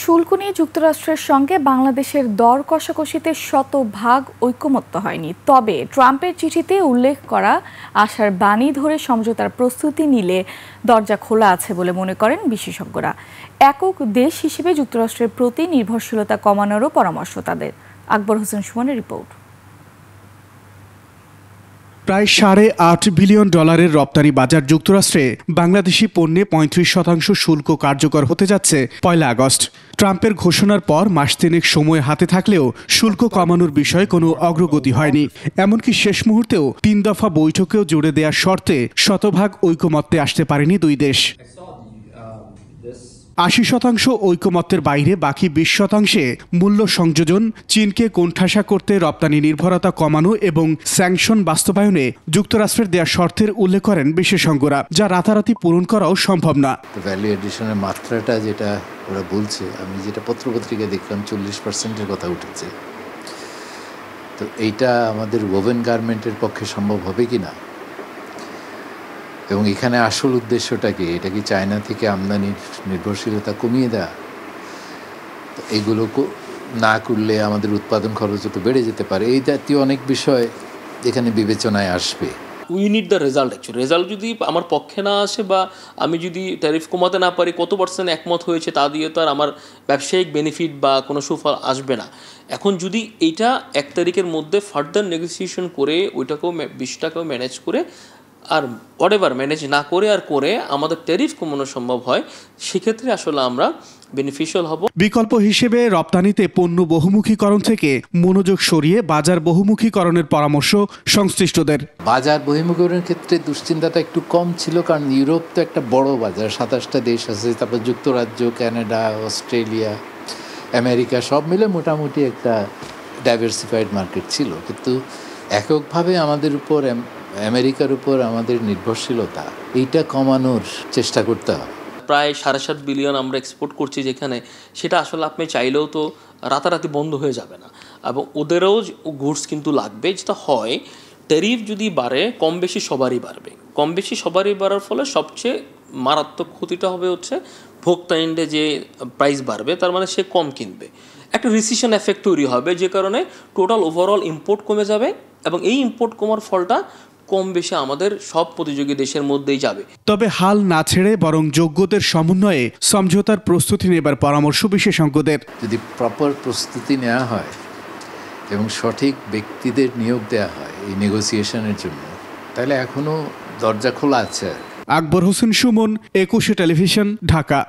শুল্ক নিয়ে যুক্তরাষ্ট্রের সঙ্গে বাংলাদেশের দর কষাকষিতে শতভাগ ঐকমত্য হয়নি, তবে ট্রাম্পের চিঠিতে উল্লেখ করা আশার বাণী ধরে সমঝোতার প্রস্তুতি নিলে দরজা খোলা আছে বলে মনে করেন বিশেষজ্ঞরা। একক দেশ হিসেবে যুক্তরাষ্ট্রের প্রতি নির্ভরশীলতা কমানোরও পরামর্শ তাদের। আকবর হোসেন সুমনের রিপোর্ট। প্রায় $8.5 বিলিয়ন রপ্তানি বাজার যুক্তরাষ্ট্রে বাংলাদেশি পণ্যে 35% শুল্ক কার্যকর হতে যাচ্ছে 1 আগস্ট। ট্রাম্পের ঘোষণার পর মাস তিনেক সময় হাতে থাকলেও শুল্ক কমানোর বিষয়ে কোনো অগ্রগতি হয়নি। এমনকি শেষ মুহূর্তেও 3 দফা বৈঠকেও জুড়ে দেওয়ার শর্তে শতভাগ ঐকমত্যে আসতে পারেনি দুই দেশ। 80% ঐকমত্যের বাইরে বাকি 20%-এ মূল্য সংযোজন, চীনকে কোণঠাসা করতে রপ্তানি নির্ভরতা কমানো এবং স্যাংশন বাস্তবায়নে যুক্তরাষ্ট্রের দেয়া শর্তের উল্লেখ করেন বিশেষজ্ঞরা, যা রাতারাতি পূরণ করাও সম্ভব না। ভ্যালু এডিশনের মাত্রাটা যেটা ওরা বলছে, আমি যেটা পত্রপত্রিকায় দেখলাম 40%-এর কথা উঠেছে। তো এইটা আমাদের ওভেন গার্মেন্টের পক্ষে সম্ভব হবে কি না, এবং এখানে আসল উদ্দেশ্যটা কি? এটা কি চায়না থেকে আমদানির নির্ভরশীলতা কমিয়ে দেওয়া? এগুলো না করলে আমাদের উৎপাদন খরচ তো বেড়ে যেতে পারে। এই জাতীয় অনেক বিষয় এখানে বিবেচনায় আসবে। We need the result. Actually result যদি আমার পক্ষে না আসে বা আমি যদি ট্যারিফ কমাতে না পারি, কত % একমত হয়েছে তা দিয়ে তো আর আমার ব্যবসায়িক বেনিফিট বা কোনো সুফল আসবে না। এখন যদি এইটা 1 তারিখের মধ্যে ফার্দার নেগোসিয়েশন করে ওইটাকেও 20টাকেও ম্যানেজ করে আর হোয়াটএভার ম্যানেজ না করে আর করে আমাদের ট্যারিফ কমানো সম্ভব হয়, সেক্ষেত্রে আসলে আমরা বেনিফিশিয়াল হব। বিকল্প হিসেবে রপ্তানিতে পণ্য বহুমুখীকরণ থেকে মনোযোগ সরিয়ে বাজার বহুমুখীকরণের পরামর্শ সংশ্লিষ্টদের। বাজার বহুমুখীকরণের ক্ষেত্রে দুশ্চিন্তাটা একটু কম ছিল, কারণ ইউরোপ তো একটা বড় বাজার, 27টা দেশ আছে, তারপর যুক্তরাজ্য, কানাডা, অস্ট্রেলিয়া, আমেরিকা সব মিলে মোটামুটি একটা ডাইভার্সিফাইড মার্কেট ছিল। কিন্তু এককভাবে আমাদের উপর আমেরিকার উপর আমাদের নির্ভরশীলতা, এইটা কমানোর চেষ্টা করতে হবে। প্রায় 7.5 বিলিয়ন আমরা এক্সপোর্ট করছি, যেখানে সেটা আসলে আপনি চাইলেও তো রাতারাতি বন্ধ হয়ে যাবে না, এবং ওদেরও গুডস কিন্তু লাগবে। যেটা হয়, ট্যারিফ যদি বাড়ে কম বেশি সবারই বাড়বে। কম বেশি সবারই বাড়ার ফলে সবচেয়ে মারাত্মক ক্ষতিটা হবে হচ্ছে ভোক্তা এন্ডে যে প্রাইস বাড়বে, তার মানে সে কম কিনবে। একটা রিসিশন এফেক্ট তৈরি হবে, যে কারণে টোটাল ওভারঅল ইম্পোর্ট কমে যাবে, এবং এই ইম্পোর্ট কমার ফলটা কম বেশি আমাদের সব প্রতিযোগী দেশের মধ্যেই যাবে। তবে হাল না ছেড়ে বরং যোগ্যদের সমন্বয়ে সমঝোতার প্রস্তুতি নেবার পরামর্শ বিশেষজ্ঞদের। যদি প্রপার প্রস্তুতি নেওয়া হয় এবং সঠিক ব্যক্তিদের নিয়োগ দেওয়া হয় এই নেগোসিয়েশনের জন্য, তাহলে এখনো দরজা খোলা আছে। আকবর হোসেন সুমন, 21 টেলিভিশন, ঢাকা।